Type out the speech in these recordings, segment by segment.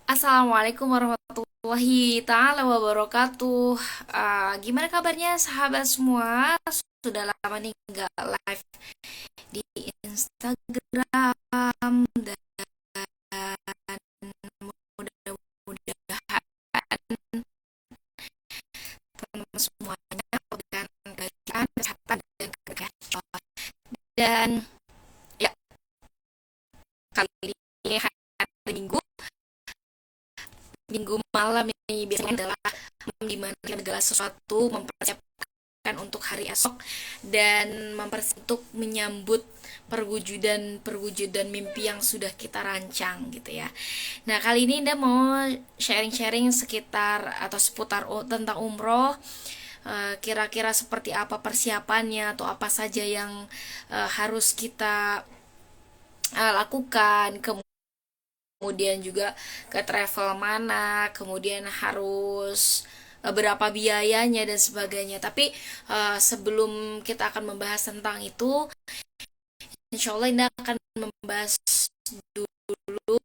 Assalamualaikum warahmatullahi taala wabarakatuh. Gimana kabarnya sahabat semua? Sudah lama nih nggak live di Instagram dan mudah-mudahan teman-teman semuanya memberikan kalian kesehatan dan keberkahan. Dan ya, kali ini hari Minggu, Minggu malam ini biasanya adalah malam di mana kita segala sesuatu mempersiapkan untuk hari esok dan untuk menyambut perwujudan mimpi yang sudah kita rancang gitu ya. Nah, kali ini Indah mau sharing-sharing sekitar atau seputar tentang umroh. Kira-kira seperti apa persiapannya atau apa saja yang harus kita lakukan, kemudian juga ke travel mana, kemudian harus berapa biayanya dan sebagainya. Tapi sebelum kita akan membahas tentang itu, insya Allah Indah akan membahas dulu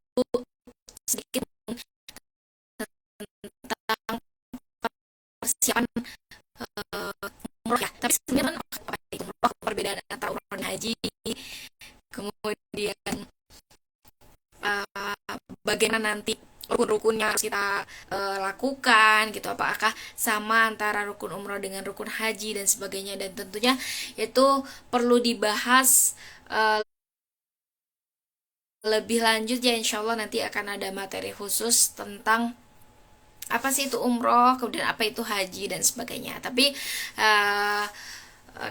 sedikit tentang persiapan umroh ya. Tapi sebenarnya apa itu umroh, perbedaan antara umroh dan haji, kemudian bagaimana nanti rukun-rukunnya harus kita lakukan gitu, apakah sama antara rukun umroh dengan rukun haji dan sebagainya, dan tentunya itu perlu dibahas lebih lanjut ya. Insya Allah nanti akan ada materi khusus tentang apa sih itu umroh, kemudian apa itu haji dan sebagainya. Tapi uh,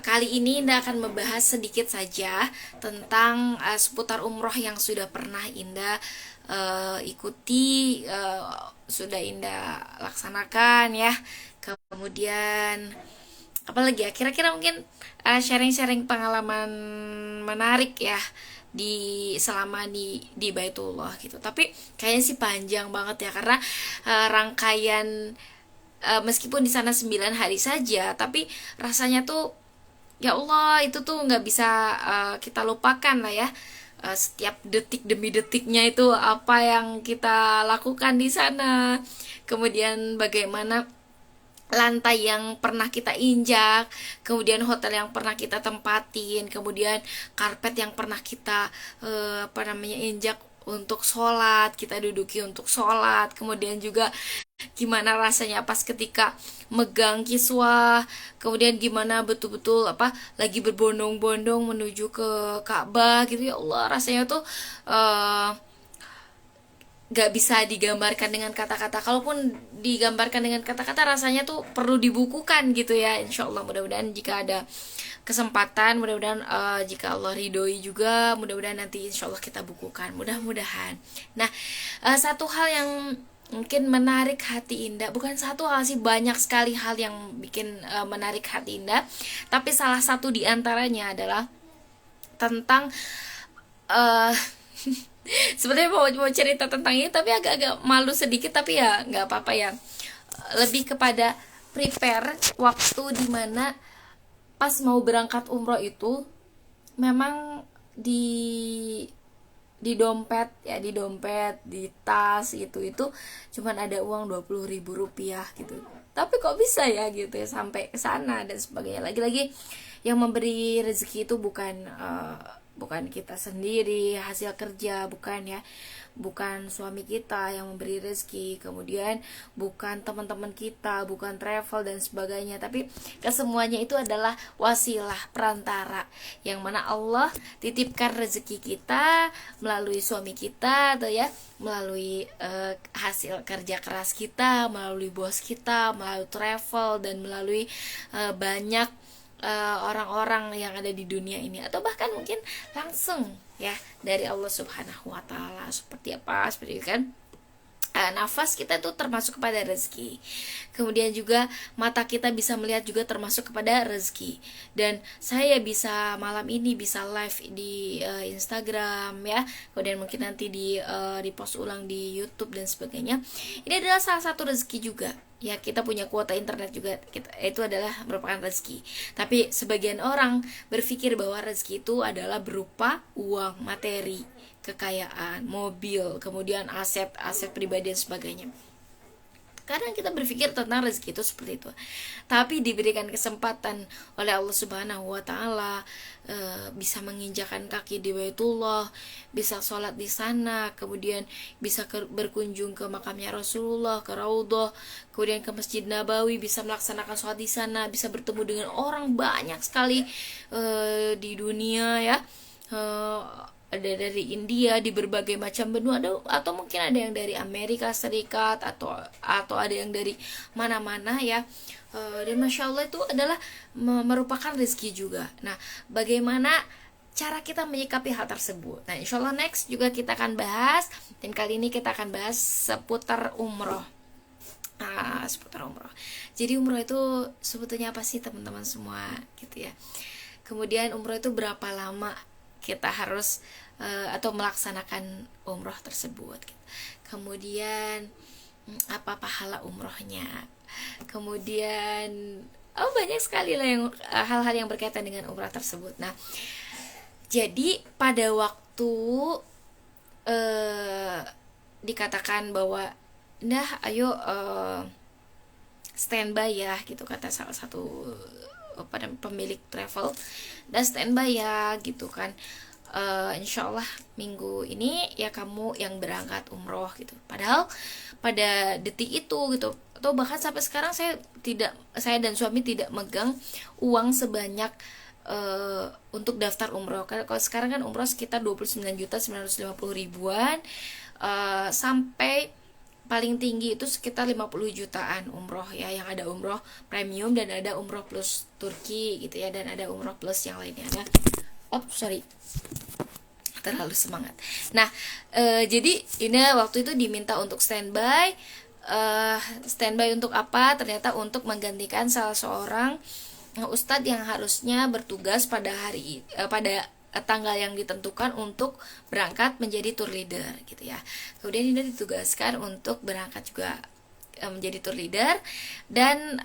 kali ini Indah akan membahas sedikit saja tentang seputar umroh yang sudah pernah Indah ikuti, sudah Indah laksanakan ya. Kemudian apalagi ya, kira-kira mungkin sharing-sharing pengalaman menarik ya di selama di Baitullah gitu. Tapi kayaknya sih panjang banget ya, karena rangkaian, meskipun di sana 9 hari saja, tapi rasanya tuh ya Allah, itu tuh nggak bisa kita lupakan lah ya. Setiap detik demi detiknya itu apa yang kita lakukan di sana, kemudian bagaimana lantai yang pernah kita injak, kemudian hotel yang pernah kita tempatin, kemudian karpet yang pernah kita injak untuk sholat, kita duduki untuk sholat, kemudian juga gimana rasanya pas ketika megang kiswah, kemudian gimana betul-betul lagi berbondong-bondong menuju ke Ka'bah gitu. Ya Allah, rasanya tuh uh, gak bisa digambarkan dengan kata-kata. Kalaupun digambarkan dengan kata-kata, rasanya tuh perlu dibukukan gitu ya. Insya Allah, mudah-mudahan jika ada kesempatan, mudah-mudahan jika Allah ridhoi juga, mudah-mudahan nanti insya Allah kita bukukan, mudah-mudahan. Nah, satu hal yang mungkin menarik hati Indah, bukan satu hal sih, banyak sekali hal yang bikin menarik hati Indah, tapi salah satu diantaranya adalah tentang uh, sebenarnya mau cerita tentang ini tapi agak-agak malu sedikit, tapi ya nggak apa-apa ya. Lebih kepada prepare waktu dimana pas mau berangkat umroh itu, memang di dompet ya, di dompet, di tas gitu, itu cuman ada uang 20.000 rupiah gitu. Tapi kok bisa ya gitu ya sampai ke sana dan sebagainya. Lagi-lagi yang memberi rezeki itu bukan kita sendiri, hasil kerja, bukan ya, bukan suami kita yang memberi rezeki, kemudian bukan teman-teman kita, bukan travel dan sebagainya, tapi kesemuanya itu adalah wasilah, perantara, yang mana Allah titipkan rezeki kita melalui suami kita atau ya melalui hasil kerja keras kita, melalui bos kita, melalui travel, dan melalui banyak orang-orang yang ada di dunia ini, atau bahkan mungkin langsung ya dari Allah Subhanahu wa taala. Seperti apa? Seperti itu kan. Nafas kita itu termasuk kepada rezeki. Kemudian juga mata kita bisa melihat juga termasuk kepada rezeki. Dan saya bisa malam ini bisa live di Instagram ya. Kemudian mungkin nanti di post ulang di YouTube dan sebagainya. Ini adalah salah satu rezeki juga ya kita punya kuota internet juga, itu adalah merupakan rezeki. Tapi sebagian orang berpikir bahwa rezeki itu adalah berupa uang, materi, kekayaan, mobil, kemudian aset pribadi dan sebagainya. Kadang kita berpikir tentang rezeki itu seperti itu, tapi diberikan kesempatan oleh Allah Subhanahu wa Ta'ala, bisa menginjakan kaki di Baitullah, bisa sholat di sana, kemudian bisa berkunjung ke makamnya Rasulullah, ke Raudhah, kemudian ke Masjid Nabawi, bisa melaksanakan sholat di sana, bisa bertemu dengan orang banyak sekali di dunia, ya. Ada dari India, di berbagai macam benua, atau mungkin ada yang dari Amerika Serikat, atau ada yang dari mana-mana, ya. Dan Masya Allah itu adalah merupakan rezeki juga. Nah, bagaimana cara kita menyikapi hal tersebut? Nah, insya Allah next juga kita akan bahas, dan kali ini kita akan bahas seputar umroh. Seputar umroh. Jadi umroh itu sebetulnya apa sih, teman-teman semua, gitu ya. Kemudian umroh itu berapa lama kita harus atau melaksanakan umroh tersebut. Kemudian apa pahala umrohnya. Kemudian banyak sekali lah yang hal-hal yang berkaitan dengan umroh tersebut. Nah, jadi pada waktu dikatakan bahwa nah ayo standby ya, gitu kata salah satu pada pemilik travel, dan standby ya, gitu kan. Insya Allah minggu ini ya kamu yang berangkat umroh, gitu. Padahal pada detik itu, gitu, atau bahkan sampai sekarang saya dan suami tidak megang uang sebanyak untuk daftar umroh. Karena kalau sekarang kan umroh sekitar 29.950.000-an, sampai paling tinggi itu sekitar 50 jutaan umroh, ya, yang ada umroh premium dan ada umroh plus Turki, gitu ya, dan ada umroh plus yang lainnya. Nah, terlalu semangat. Nah, jadi ini waktu itu diminta untuk standby. Standby untuk apa? Ternyata untuk menggantikan salah seorang ustadz yang harusnya bertugas pada tanggal yang ditentukan untuk berangkat menjadi tour leader, gitu ya. Kemudian ini ditugaskan untuk berangkat juga menjadi tour leader, dan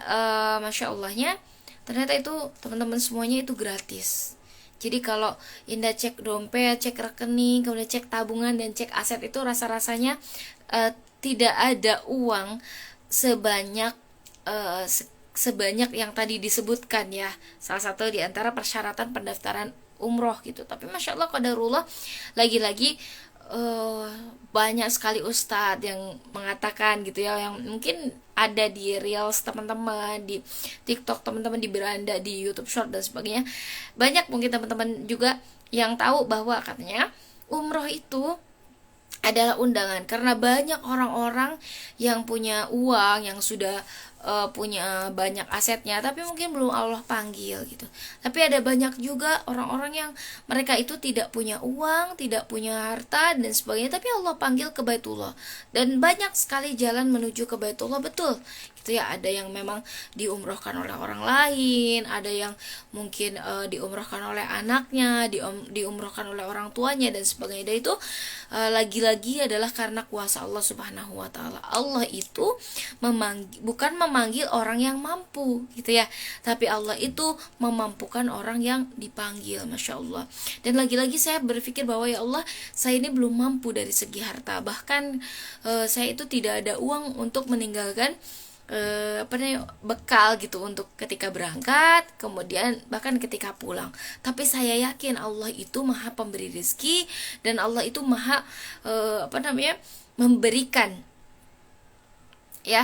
Masya Allahnya ternyata itu teman-teman semuanya itu gratis. Jadi kalau Indah cek dompet, cek rekening, kemudian cek tabungan dan cek aset, itu rasa-rasanya tidak ada uang sebanyak yang tadi disebutkan, ya. Salah satu di antara persyaratan pendaftaran umroh, gitu. Tapi Masya Allah qadarullah, lagi-lagi banyak sekali ustadz yang mengatakan, gitu ya, yang mungkin ada di reels teman-teman, di TikTok teman-teman, di beranda, di YouTube Short dan sebagainya. Banyak mungkin teman-teman juga yang tahu bahwa katanya umroh itu adalah undangan, karena banyak orang-orang yang punya uang, yang sudah punya banyak asetnya, tapi mungkin belum Allah panggil, gitu. Tapi ada banyak juga orang-orang yang mereka itu tidak punya uang, tidak punya harta dan sebagainya, tapi Allah panggil ke Baitullah, dan banyak sekali jalan menuju ke Baitullah, betul, gitu ya. Ada yang memang diumrohkan oleh orang lain, ada yang mungkin diumrohkan oleh anaknya, diumrohkan oleh orang tuanya dan sebagainya. Dan itu lagi-lagi adalah karena kuasa Allah Subhanahu wa Ta'ala. Allah itu bukan memanggil orang yang mampu, gitu ya, tapi Allah itu memampukan orang yang dipanggil. Masya Allah. Dan lagi-lagi saya berpikir bahwa ya Allah, saya ini belum mampu dari segi harta, bahkan saya itu tidak ada uang untuk meninggalkan bekal, gitu, untuk ketika berangkat, kemudian bahkan ketika pulang. Tapi saya yakin Allah itu maha pemberi rezeki, dan Allah itu maha memberikan, ya,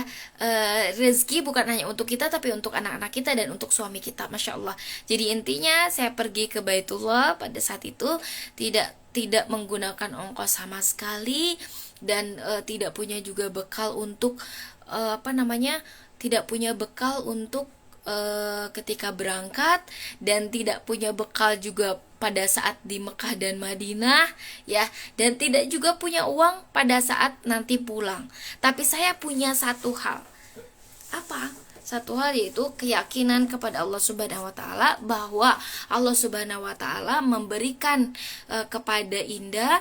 rezeki bukan hanya untuk kita, tapi untuk anak-anak kita dan untuk suami kita. Masya Allah. Jadi intinya saya pergi ke Baitullah pada saat itu tidak menggunakan ongkos sama sekali, dan tidak punya juga bekal untuk tidak punya bekal untuk ketika berangkat, dan tidak punya bekal juga pada saat di Mekah dan Madinah, ya, dan tidak juga punya uang pada saat nanti pulang. Tapi saya punya satu hal. Apa? Satu hal, yaitu keyakinan kepada Allah Subhanahu wa Ta'ala, bahwa Allah Subhanahu wa Ta'ala memberikan kepada Indah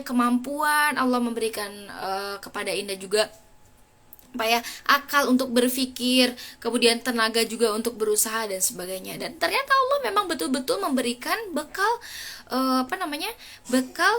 kemampuan. Allah memberikan kepada Indah juga apa ya, akal untuk berpikir, kemudian tenaga juga untuk berusaha dan sebagainya. Dan ternyata Allah memang betul-betul memberikan bekal apa namanya, bekal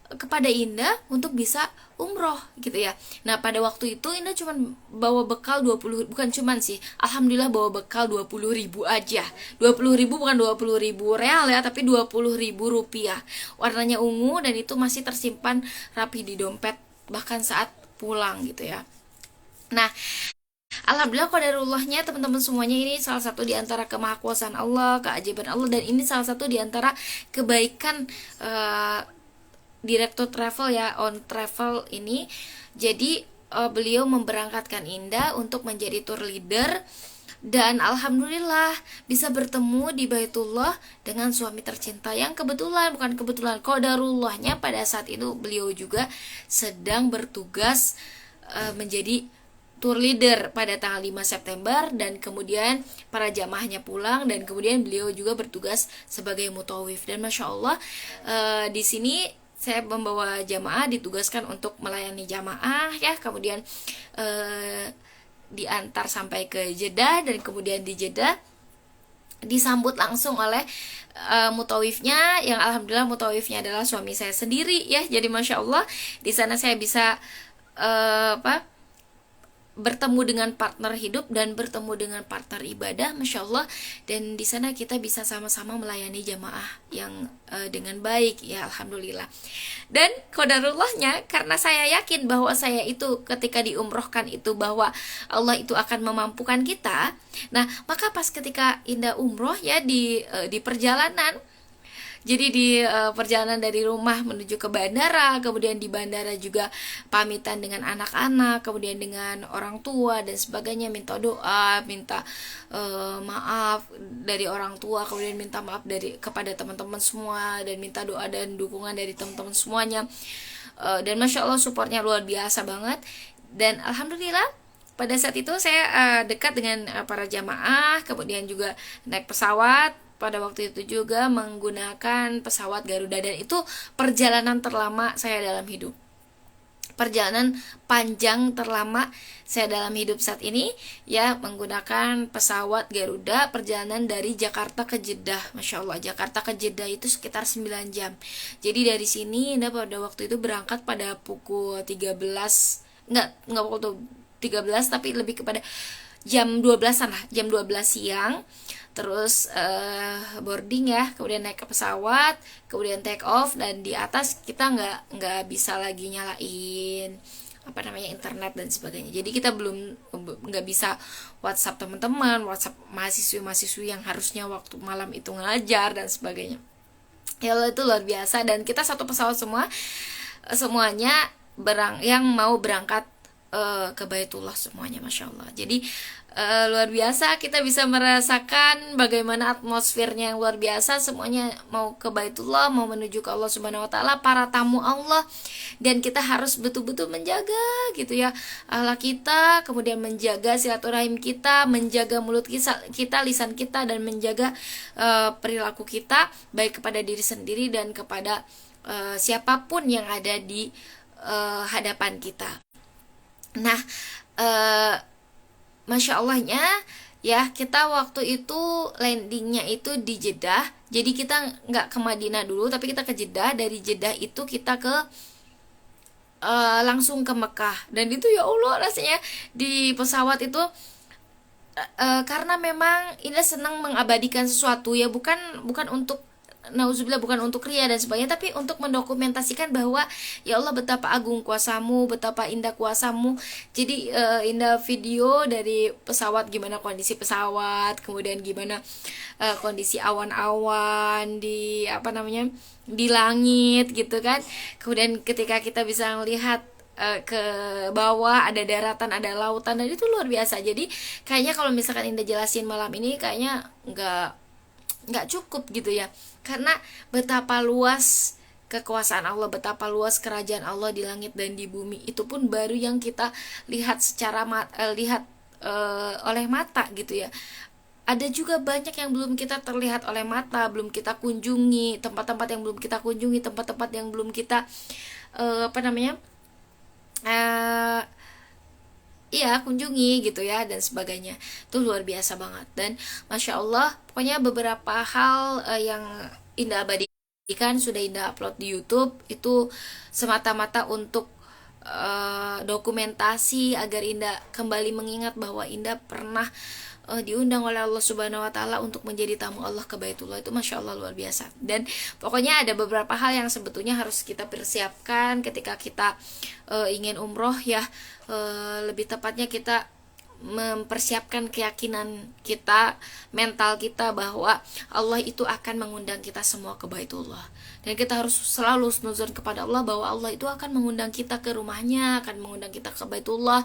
kepada Indah untuk bisa umroh gitu ya. Nah pada waktu itu Indah cuma bawa bekal 20, bukan cuman sih, alhamdulillah bawa bekal 20.000 aja. 20.000 bukan 20.000 real ya, tapi 20.000 rupiah. Warnanya ungu dan itu masih tersimpan rapi di dompet bahkan saat pulang gitu ya. Nah, alhamdulillah qadarullahnya teman-teman semuanya, ini salah satu di antara kemahakuasaan Allah, keajaiban Allah, dan ini salah satu di antara kebaikan direktur travel ya, on travel ini. Jadi beliau memberangkatkan Indah untuk menjadi tour leader, dan alhamdulillah bisa bertemu di Baitullah dengan suami tercinta yang kebetulan, bukan kebetulan, qadarullahnya pada saat itu beliau juga sedang bertugas menjadi tour leader pada tanggal 5 September, dan kemudian para jamaahnya pulang, dan kemudian beliau juga bertugas sebagai mutawif. Dan masya Allah di sini saya membawa jamaah, ditugaskan untuk melayani jamaah ya, kemudian diantar sampai ke Jeddah, dan kemudian di Jeddah disambut langsung oleh mutawifnya, yang alhamdulillah mutawifnya adalah suami saya sendiri ya. Jadi masya Allah di sana saya bisa bertemu dengan partner hidup dan bertemu dengan partner ibadah, masya Allah. Dan di sana kita bisa sama-sama melayani jamaah yang dengan baik ya, alhamdulillah. Dan qadarullahnya, karena saya yakin bahwa saya itu ketika diumrohkan itu bahwa Allah itu akan memampukan kita. Nah maka pas ketika Indah umroh ya, di perjalanan, jadi di perjalanan dari rumah menuju ke bandara, kemudian di bandara juga pamitan dengan anak-anak, kemudian dengan orang tua dan sebagainya, minta doa, minta maaf dari orang tua, kemudian minta maaf kepada teman-teman semua, dan minta doa dan dukungan dari teman-teman semuanya. Dan masya Allah supportnya luar biasa banget. Dan alhamdulillah pada saat itu saya dekat dengan para jamaah, kemudian juga naik pesawat. Pada waktu itu juga menggunakan pesawat Garuda, dan itu perjalanan terlama saya dalam hidup. Perjalanan panjang terlama saya dalam hidup saat ini ya, menggunakan pesawat Garuda, perjalanan dari Jakarta ke Jeddah. Masya Allah, Jakarta ke Jeddah itu sekitar 9 jam. Jadi dari sini Anda pada waktu itu berangkat pada pukul 13, enggak pukul 13, tapi lebih kepada jam 12-an lah, jam 12 siang. Terus boarding ya, kemudian naik ke pesawat, kemudian take off, dan di atas kita nggak bisa lagi nyalain apa namanya internet dan sebagainya. Jadi kita nggak bisa WhatsApp teman-teman, WhatsApp mahasiswi yang harusnya waktu malam itu ngajar dan sebagainya. Ya Allah, itu luar biasa. Dan kita satu pesawat semuanya yang mau berangkat ke Baitullah semuanya, masya Allah. Jadi luar biasa, kita bisa merasakan bagaimana atmosfernya yang luar biasa. Semuanya mau ke Baitullah, mau menuju ke Allah Subhanahu Wa Taala, para tamu Allah, dan kita harus betul-betul menjaga gitu ya akhlak kita, kemudian menjaga silaturahim kita, menjaga mulut kita, lisan kita, dan menjaga perilaku kita baik kepada diri sendiri dan kepada siapapun yang ada di hadapan kita. Nah, masya Allahnya ya, kita waktu itu landingnya itu di Jeddah. Jadi kita nggak ke Madinah dulu, tapi kita ke Jeddah. Dari Jeddah itu kita langsung ke Mekah. Dan itu ya Allah, rasanya di pesawat itu karena memang Indah senang mengabadikan sesuatu ya, bukan untuk nauzubillah, bukan untuk ria dan sebagainya, tapi untuk mendokumentasikan bahwa ya Allah betapa agung kuasamu, betapa indah kuasamu. Jadi Indah video dari pesawat, gimana kondisi pesawat, kemudian gimana kondisi awan-awan di di langit gitu kan. Kemudian ketika kita bisa melihat ke bawah, ada daratan, ada lautan, dan itu luar biasa. Jadi kayaknya kalau misalkan Indah jelasin malam ini kayaknya nggak cukup gitu ya, karena betapa luas kekuasaan Allah, betapa luas kerajaan Allah di langit dan di bumi. Itu pun baru yang kita lihat secara oleh mata gitu ya. Ada juga banyak yang belum kita terlihat oleh mata, belum kita kunjungi, tempat-tempat yang belum kita kunjungi, tempat-tempat yang belum kita iya kunjungi gitu ya dan sebagainya. Itu luar biasa banget. Dan masya Allah pokoknya beberapa hal yang Indah abadikan sudah Indah upload di YouTube itu semata-mata untuk dokumentasi agar Indah kembali mengingat bahwa Indah pernah diundang oleh Allah Subhanahu wa taala untuk menjadi tamu Allah ke Baitullah. Itu masya Allah luar biasa. Dan pokoknya ada beberapa hal yang sebetulnya harus kita persiapkan ketika kita ingin umroh ya. Lebih tepatnya kita mempersiapkan keyakinan kita, mental kita bahwa Allah itu akan mengundang kita semua ke Baitullah. Dan kita harus selalu nuzul kepada Allah bahwa Allah itu akan mengundang kita ke rumahnya, akan mengundang kita ke Baitullah.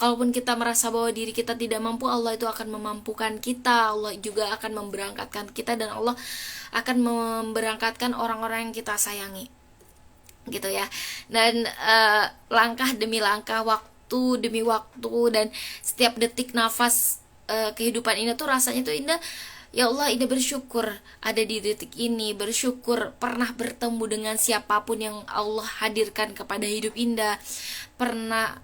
Kalaupun kita merasa bahwa diri kita tidak mampu, Allah itu akan memampukan kita. Allah juga akan memberangkatkan kita dan Allah akan memberangkatkan orang-orang yang kita sayangi. Gitu ya. Dan langkah demi langkah, waktu demi waktu, dan setiap detik nafas kehidupan Indah tuh rasanya tuh Indah, ya Allah, Indah bersyukur ada di detik ini, bersyukur pernah bertemu dengan siapapun yang Allah hadirkan kepada hidup Indah, pernah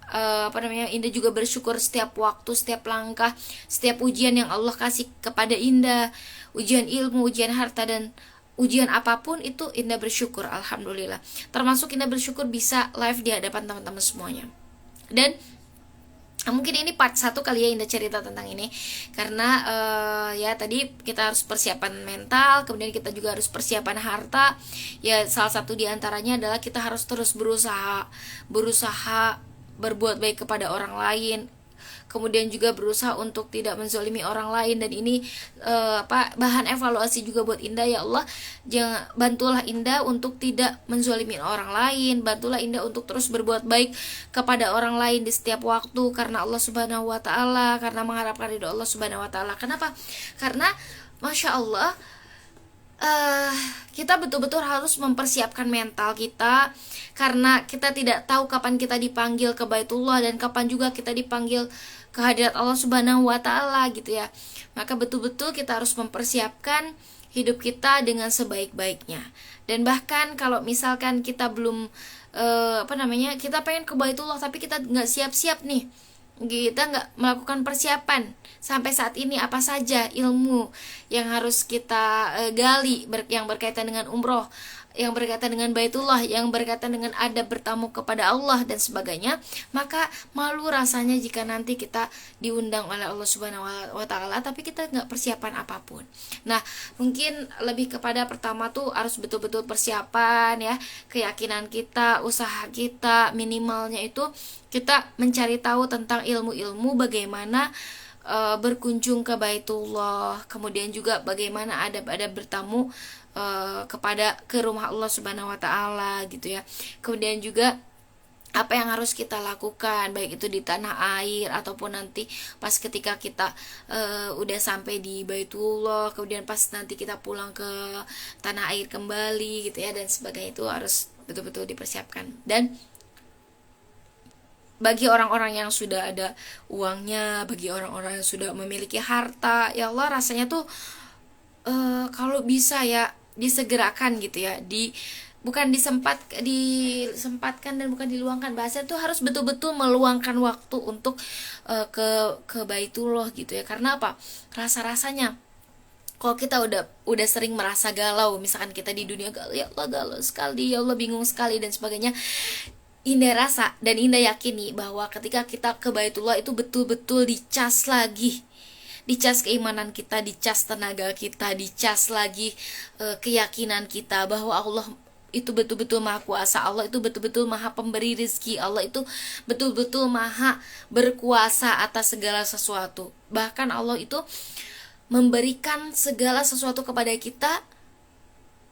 Indah juga bersyukur setiap waktu, setiap langkah, setiap ujian yang Allah kasih kepada Indah, ujian ilmu, ujian harta, dan ujian apapun itu Indah bersyukur, alhamdulillah. Termasuk Indah bersyukur bisa live di hadapan teman-teman semuanya. Dan mungkin ini part 1 kali ya Indah cerita tentang ini, karena ya tadi kita harus persiapan mental, kemudian kita juga harus persiapan harta. Ya salah satu diantaranya adalah kita harus terus berusaha berbuat baik kepada orang lain, kemudian juga berusaha untuk tidak menzolimi orang lain. Dan ini bahan evaluasi juga buat Indah. Ya Allah, jangan, bantulah Indah untuk tidak menzolimi orang lain, bantulah Indah untuk terus berbuat baik kepada orang lain di setiap waktu, karena Allah Subhanahu wa taala, karena mengharapkan ridho Allah Subhanahu wa taala. Kenapa? Karena masya Allah, kita betul-betul harus mempersiapkan mental kita, karena kita tidak tahu kapan kita dipanggil ke Baitullah dan kapan juga kita dipanggil ke hadirat Allah Subhanahu wa taala gitu ya. Maka betul-betul kita harus mempersiapkan hidup kita dengan sebaik-baiknya. Dan bahkan kalau misalkan kita belum kita pengen ke Baitullah tapi kita nggak siap-siap nih, kita nggak melakukan persiapan sampai saat ini, apa saja ilmu yang harus kita gali yang berkaitan dengan umroh, yang berkaitan dengan Baitullah, yang berkaitan dengan adab bertamu kepada Allah dan sebagainya, maka malu rasanya jika nanti kita diundang oleh Allah Subhanahu wa taala tapi kita nggak persiapan apapun. Nah, mungkin lebih kepada pertama tuh harus betul-betul persiapan ya, keyakinan kita, usaha kita, minimalnya itu kita mencari tahu tentang ilmu-ilmu bagaimana berkunjung ke Baitullah, kemudian juga bagaimana adab-adab bertamu ke rumah Allah Subhanahu wa taala gitu ya. Kemudian juga apa yang harus kita lakukan, baik itu di tanah air ataupun nanti pas ketika kita udah sampai di Baitullah, kemudian pas nanti kita pulang ke tanah air kembali gitu ya, dan sebagainya. Itu harus betul-betul dipersiapkan. Dan bagi orang-orang yang sudah ada uangnya, bagi orang-orang yang sudah memiliki harta, ya Allah, rasanya tuh kalau bisa ya disegerakan gitu ya, bukan disempatkan dan bukan diluangkan, bahasa tuh harus betul-betul meluangkan waktu untuk ke Baitullah gitu ya. Karena apa? Rasa-rasanya kalau kita udah sering merasa galau, misalkan kita di dunia galau, ya Allah galau sekali, ya Allah bingung sekali dan sebagainya, Indah rasa dan Indah yakini bahwa ketika kita ke Baitullah itu betul-betul dicas lagi, dicas keimanan kita, dicas tenaga kita, dicas lagi keyakinan kita bahwa Allah itu betul-betul maha kuasa, Allah itu betul-betul maha pemberi rezeki, Allah itu betul-betul maha berkuasa atas segala sesuatu. Bahkan Allah itu memberikan segala sesuatu kepada kita,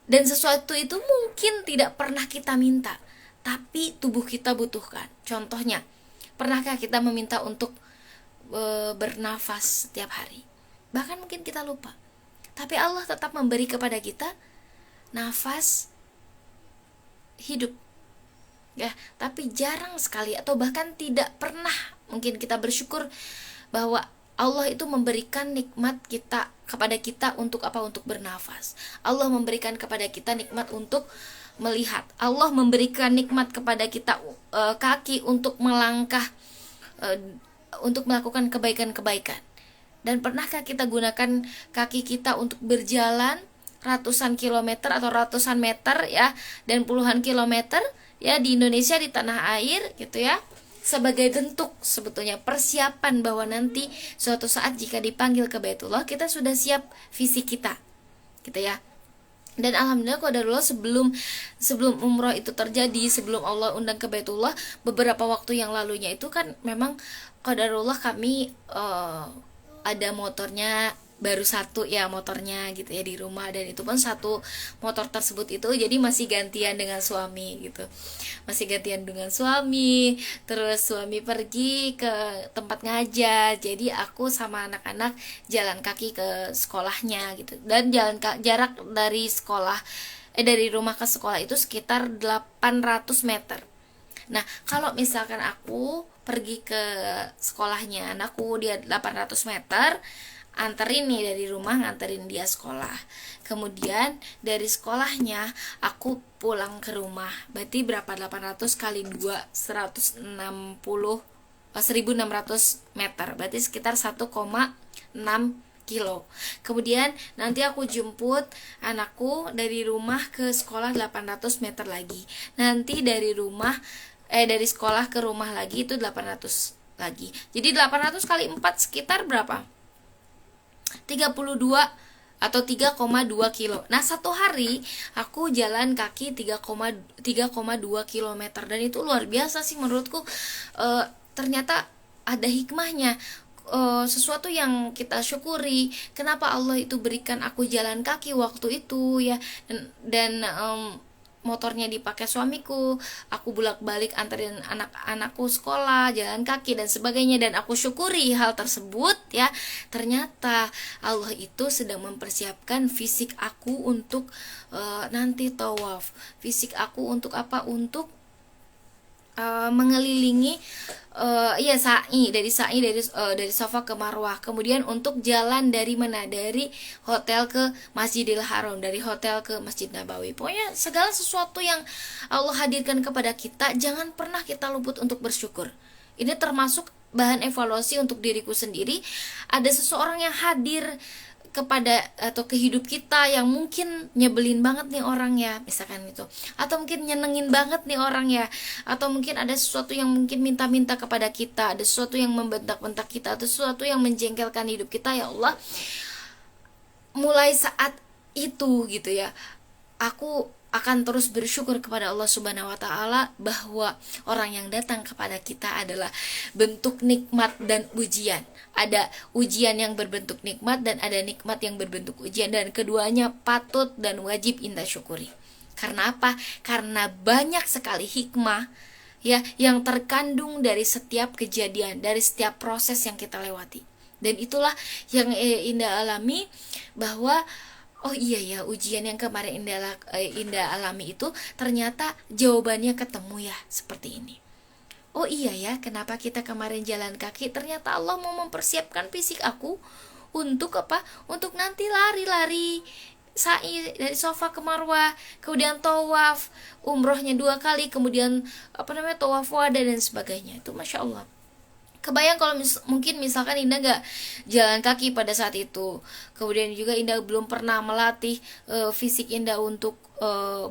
dan sesuatu itu mungkin tidak pernah kita minta tapi tubuh kita butuhkan. Contohnya, pernahkah kita meminta untuk bernafas setiap hari? Bahkan mungkin kita lupa, tapi Allah tetap memberi kepada kita nafas hidup ya. Tapi jarang sekali atau bahkan tidak pernah mungkin kita bersyukur bahwa Allah itu memberikan nikmat kepada kita untuk apa? Untuk bernafas. Allah memberikan kepada kita nikmat untuk melihat. Allah memberikan nikmat kepada kita kaki untuk melangkah untuk melakukan kebaikan-kebaikan. Dan pernahkah kita gunakan kaki kita untuk berjalan ratusan kilometer atau ratusan meter ya, dan puluhan kilometer ya di Indonesia, di tanah air gitu ya, sebagai bentuk sebetulnya persiapan bahwa nanti suatu saat jika dipanggil ke Baitullah, kita sudah siap fisik kita gitu ya. Dan alhamdulillah qadarullah, sebelum umroh itu terjadi, sebelum Allah undang ke Baitullah, beberapa waktu yang lalunya itu kan memang qadarullah kami ada motornya baru satu ya, motornya gitu ya di rumah, dan itu pun satu motor tersebut itu jadi masih gantian dengan suami gitu, masih gantian dengan suami. Terus suami pergi ke tempat ngajar, jadi aku sama anak-anak jalan kaki ke sekolahnya gitu. Dan jarak dari sekolah dari rumah ke sekolah itu sekitar 800 meter. Nah, kalau misalkan aku pergi ke sekolahnya anakku, dia 800 meter, anterin nih dari rumah, nganterin dia sekolah. Kemudian dari sekolahnya aku pulang ke rumah. Berarti berapa? 800 kali 2, 160, 1600 meter. Berarti sekitar 1,6 kilo. Kemudian nanti aku jemput anakku dari rumah ke sekolah 800 meter lagi. Nanti dari sekolah ke rumah lagi itu 800 lagi. Jadi 800 kali 4 sekitar berapa? 32 atau 3,2 kilo. Nah, satu hari aku jalan kaki 3,2 kilometer, dan itu luar biasa sih menurutku. Ternyata ada hikmahnya. Sesuatu yang kita syukuri. Kenapa Allah itu berikan aku jalan kaki waktu itu ya, dan motornya dipakai suamiku, aku bolak-balik anterin anak-anakku sekolah, jalan kaki dan sebagainya, dan aku syukuri hal tersebut ya. Ternyata Allah itu sedang mempersiapkan fisik aku untuk nanti tawaf, fisik aku untuk apa? Untuk mengelilingi sa'i dari Safa ke Marwah. Kemudian untuk jalan dari mana? Dari hotel ke Masjidil Haram, dari hotel ke Masjid Nabawi. Pokoknya segala sesuatu yang Allah hadirkan kepada kita, jangan pernah kita luput untuk bersyukur. Ini termasuk bahan evaluasi untuk diriku sendiri. Ada seseorang yang hadir kepada atau ke hidup kita yang mungkin nyebelin banget nih orang ya, misalkan itu, atau mungkin nyenengin banget nih orang ya, atau mungkin ada sesuatu yang mungkin minta-minta kepada kita, ada sesuatu yang membentak-bentak kita, atau sesuatu yang menjengkelkan hidup kita. Ya Allah, mulai saat itu gitu ya, aku akan terus bersyukur kepada Allah Subhanahu wa taala bahwa orang yang datang kepada kita adalah bentuk nikmat dan ujian. Ada ujian yang berbentuk nikmat dan ada nikmat yang berbentuk ujian, dan keduanya patut dan wajib kita syukuri. Karena apa? Karena banyak sekali hikmah ya yang terkandung dari setiap kejadian, dari setiap proses yang kita lewati. Dan itulah yang Indah alami, bahwa oh iya ya, ujian yang kemarin Indah alami itu ternyata jawabannya ketemu ya, seperti ini. Oh iya ya, kenapa kita kemarin jalan kaki? Ternyata Allah mau mempersiapkan fisik aku untuk apa? Untuk nanti lari-lari sa'i dari Safa ke Marwah, kemudian tawaf, umrohnya 2 kali, kemudian tawaf wada dan sebagainya. Itu Masya Allah. Kebayang kalau mungkin misalkan Indah gak jalan kaki pada saat itu, kemudian juga Indah belum pernah melatih fisik Indah untuk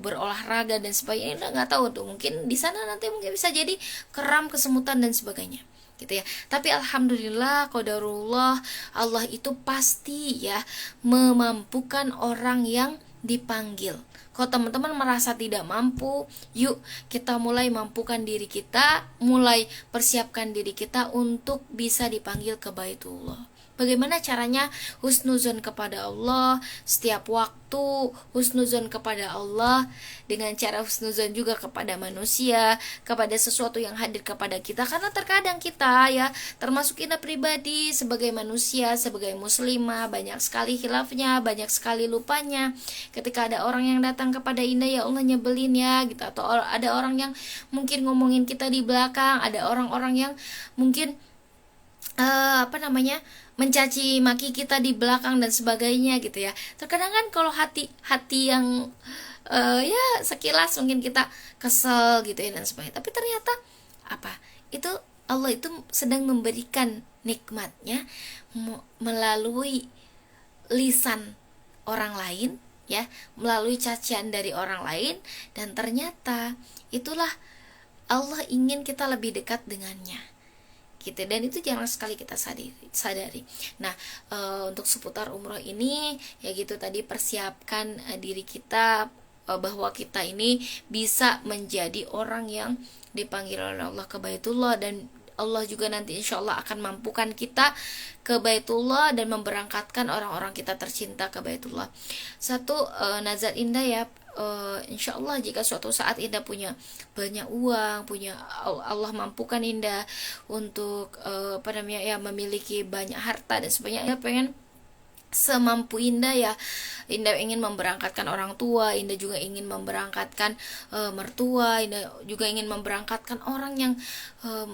berolahraga dan sebagainya. Indah gak tahu tuh, mungkin di sana nanti mungkin bisa jadi kram, kesemutan dan sebagainya gitu ya. Tapi alhamdulillah qadarullah, Allah itu pasti ya memampukan orang yang dipanggil. Kalau teman-teman merasa tidak mampu, yuk kita mulai mampukan diri kita, mulai persiapkan diri kita untuk bisa dipanggil ke Baitullah. Bagaimana caranya? Husnuzon kepada Allah setiap waktu, husnuzon kepada Allah dengan cara husnuzon juga kepada manusia, kepada sesuatu yang hadir kepada kita. Karena terkadang kita ya, termasuk Indah pribadi sebagai manusia, sebagai muslimah, banyak sekali khilafnya, banyak sekali lupanya. Ketika ada orang yang datang kepada Indah, ya Allah nyebelin ya gitu, atau ada orang yang mungkin ngomongin kita di belakang, ada orang-orang yang mungkin mencaci maki kita di belakang dan sebagainya gitu ya. Terkadang kan kalau hati yang ya sekilas mungkin kita kesel gitu ya dan sebagainya, tapi ternyata apa itu Allah itu sedang memberikan nikmatnya melalui lisan orang lain, ya, melalui cacian dari orang lain, dan ternyata itulah Allah ingin kita lebih dekat dengannya gitu, dan itu jarang sekali kita sadari. Nah, untuk seputar umroh ini ya gitu tadi, persiapkan diri kita bahwa kita ini bisa menjadi orang yang dipanggil oleh Allah ke Baitullah, dan Allah juga nanti insya Allah akan mampukan kita ke Baitullah dan memberangkatkan orang-orang kita tercinta ke Baitullah. Satu, nazar indah ya, insya Allah jika suatu saat Indah punya banyak uang, Allah mampukan Indah untuk memiliki banyak harta dan sebagainya, pengen semampu Indah ya, Indah ingin memberangkatkan orang tua, Indah juga ingin memberangkatkan mertua, Indah juga ingin memberangkatkan orang yang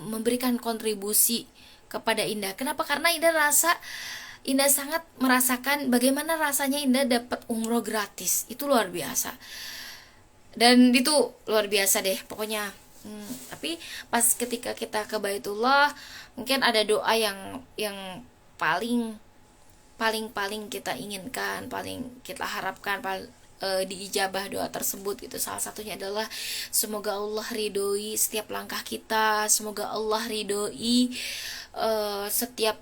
memberikan kontribusi kepada Indah. Kenapa? Karena Indah sangat merasakan bagaimana rasanya Indah dapat umroh gratis. Itu luar biasa. Dan itu luar biasa deh pokoknya. Tapi pas ketika kita ke Baitullah, mungkin ada doa yang paling kita inginkan, paling kita harapkan, diijabah doa tersebut gitu. Salah satunya adalah semoga Allah ridhoi setiap langkah kita, semoga Allah ridhoi setiap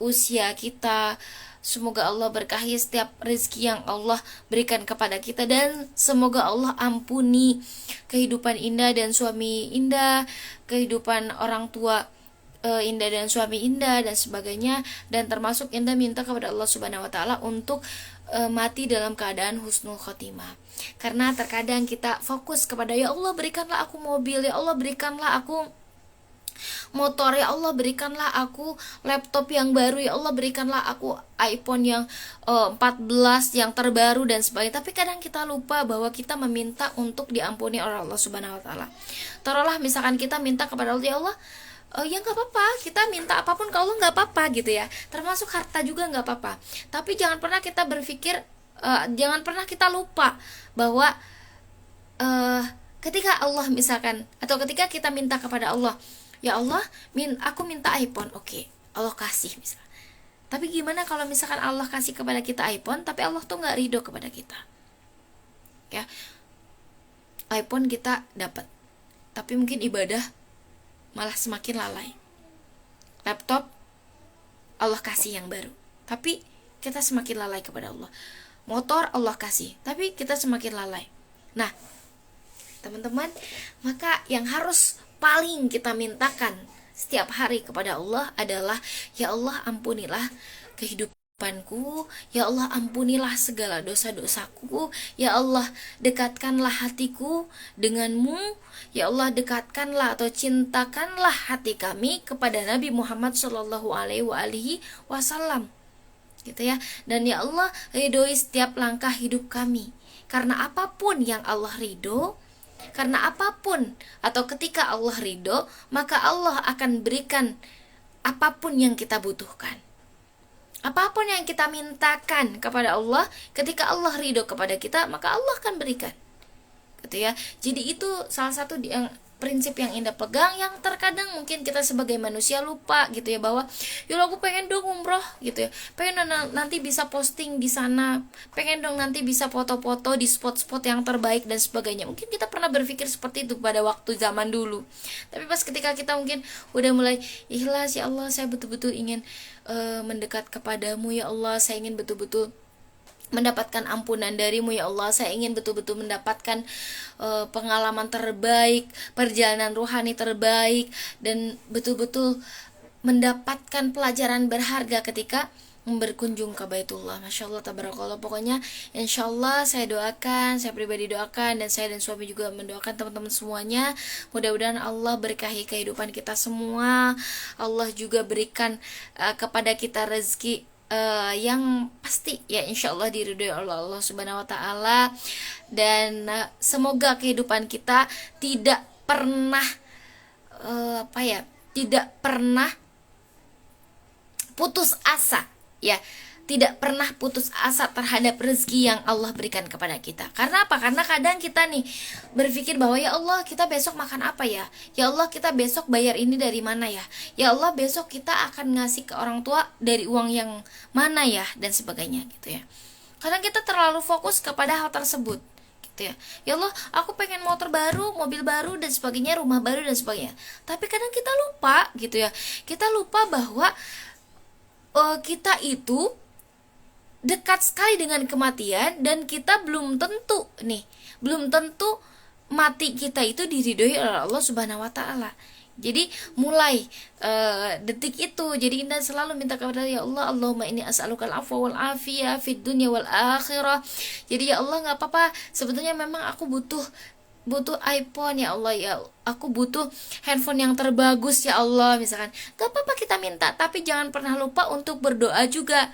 usia kita, semoga Allah berkahi setiap rezeki yang Allah berikan kepada kita, dan semoga Allah ampuni kehidupan Indah dan suami Indah, kehidupan orang tua Indah dan suami Indah dan sebagainya, dan termasuk Indah minta kepada Allah Subhanahu wa taala untuk mati dalam keadaan husnul khotimah. Karena terkadang kita fokus kepada ya Allah berikanlah aku mobil, ya Allah berikanlah aku motor, ya Allah berikanlah aku laptop yang baru, ya Allah berikanlah aku iPhone yang 14 yang terbaru dan sebagainya. Tapi kadang kita lupa bahwa kita meminta untuk diampuni oleh Allah Subhanahu wa taala. Taruhlah misalkan kita minta kepada Allah, ya Allah, ya nggak apa-apa, kita minta apapun ke Allah nggak apa-apa gitu ya, termasuk harta juga nggak apa-apa. Tapi jangan pernah kita berpikir, jangan pernah kita lupa bahwa ketika Allah misalkan, atau ketika kita minta kepada Allah, ya Allah, aku minta iPhone, oke, Allah kasih misalnya. Tapi gimana kalau misalkan Allah kasih kepada kita iPhone, tapi Allah tuh nggak ridho kepada kita, ya, iPhone kita dapat, tapi mungkin ibadah malah semakin lalai. Laptop Allah kasih yang baru, tapi kita semakin lalai kepada Allah. Motor Allah kasih, tapi kita semakin lalai. Nah, teman-teman, maka yang harus paling kita mintakan setiap hari kepada Allah adalah, ya Allah ampunilah kehidupanku, ya Allah ampunilah segala dosa-dosaku, ya Allah dekatkanlah hatiku denganmu, ya Allah dekatkanlah atau cintakanlah hati kami kepada Nabi Muhammad Shallallahu Alaihi Wasallam, gitu ya. Dan ya Allah ridhoi setiap langkah hidup kami, karena apapun yang Allah ridho, karena apapun atau ketika Allah ridho, maka Allah akan berikan apapun yang kita butuhkan. Apapun yang kita mintakan kepada Allah, ketika Allah ridho kepada kita, maka Allah akan berikan, gitu ya. Jadi itu salah satu prinsip yang Indah pegang, yang terkadang mungkin kita sebagai manusia lupa gitu ya, bahwa ya aku pengen dong umroh gitu ya, pengen nanti bisa posting di sana, pengen dong nanti bisa foto-foto di spot-spot yang terbaik dan sebagainya. Mungkin kita pernah berpikir seperti itu pada waktu zaman dulu, tapi pas ketika kita mungkin udah mulai ikhlas, ya Allah saya betul-betul ingin mendekat kepadamu, ya Allah saya ingin betul-betul mendapatkan ampunan darimu, ya Allah saya ingin betul-betul mendapatkan pengalaman terbaik, perjalanan rohani terbaik, dan betul-betul mendapatkan pelajaran berharga ketika berkunjung ke Baitullah. Masya Allah, tabarakallah. Pokoknya insya Allah saya doakan, saya pribadi doakan, dan saya dan suami juga mendoakan teman-teman semuanya, mudah-mudahan Allah berkahi kehidupan kita semua. Allah juga berikan kepada kita rezeki yang pasti ya insya Allah diridhoi oleh Allah Subhanahu wa taala, dan semoga kehidupan kita tidak pernah tidak pernah putus asa ya, tidak pernah putus asa terhadap rezeki yang Allah berikan kepada kita. Karena apa? Karena kadang kita nih berpikir bahwa ya Allah, kita besok makan apa ya? Ya Allah, kita besok bayar ini dari mana ya? Ya Allah, besok kita akan ngasih ke orang tua dari uang yang mana ya? Dan sebagainya gitu ya. Kadang kita terlalu fokus kepada hal tersebut gitu ya. Ya Allah, aku pengen motor baru, mobil baru dan sebagainya, rumah baru dan sebagainya. Tapi kadang kita lupa gitu ya. Kita lupa bahwa kita itu dekat sekali dengan kematian, dan kita belum tentu mati kita itu diridhoi oleh Allah Subhanahu wa taala. Jadi mulai detik itu, jadi Indah selalu minta kepada ya Allah, Allahumma inni as'alukal afwa wal afiyah fid dunya wal akhirah. Jadi ya Allah, nggak apa-apa, sebetulnya memang aku butuh iPhone ya Allah, ya aku butuh handphone yang terbagus ya Allah, misalkan. Gak apa-apa kita minta, tapi jangan pernah lupa untuk berdoa juga.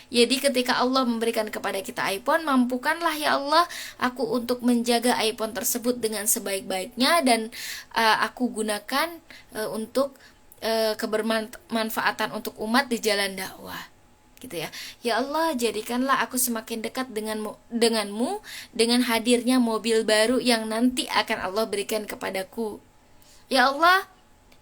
Jadi ketika Allah memberikan kepada kita iPhone, mampukanlah ya Allah aku untuk menjaga iPhone tersebut dengan sebaik-baiknya, dan aku gunakan untuk kebermanfaatan untuk umat di jalan dakwah gitu ya. Ya Allah, jadikanlah aku semakin dekat denganmu dengan hadirnya mobil baru yang nanti akan Allah berikan kepadaku. Ya Allah,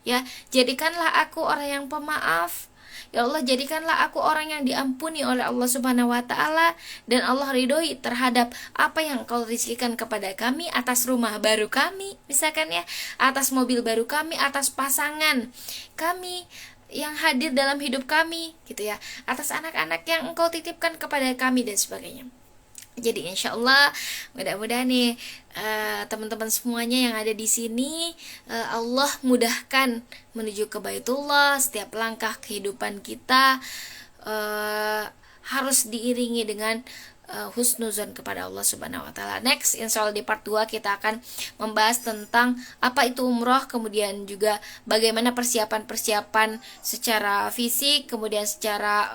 ya jadikanlah aku orang yang pemaaf. Ya Allah, jadikanlah aku orang yang diampuni oleh Allah Subhanahu wa taala, dan Allah ridhoi terhadap apa yang Kau rizkikan kepada kami, atas rumah baru kami misalkan ya, atas mobil baru kami, atas pasangan kami yang hadir dalam hidup kami gitu ya, atas anak-anak yang Engkau titipkan kepada kami dan sebagainya. Jadi insya Allah mudah-mudahan nih teman-teman semuanya yang ada di sini, Allah mudahkan menuju ke Baitullah. Setiap langkah kehidupan kita harus diiringi dengan husnuzon kepada Allah Subhanahu wa taala. Next, insya Allah di part 2 kita akan membahas tentang apa itu umroh, kemudian juga bagaimana persiapan secara fisik, kemudian secara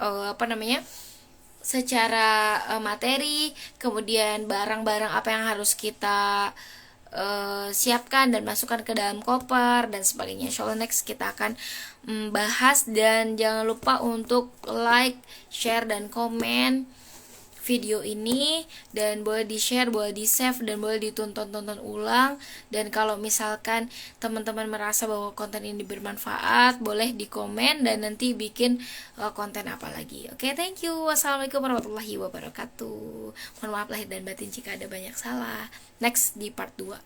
secara materi, kemudian barang-barang apa yang harus kita siapkan dan masukkan ke dalam koper dan sebagainya. Insya Allah next kita akan bahas, dan jangan lupa untuk like, share, dan komen video ini, dan boleh di share, boleh di save, dan boleh ditonton ulang. Dan kalau misalkan teman-teman merasa bahwa konten ini bermanfaat, boleh di komen dan nanti bikin konten apa lagi. Oke, thank you. Wassalamualaikum warahmatullahi wabarakatuh. Mohon maaf lahir dan batin jika ada banyak salah. Next di part 2.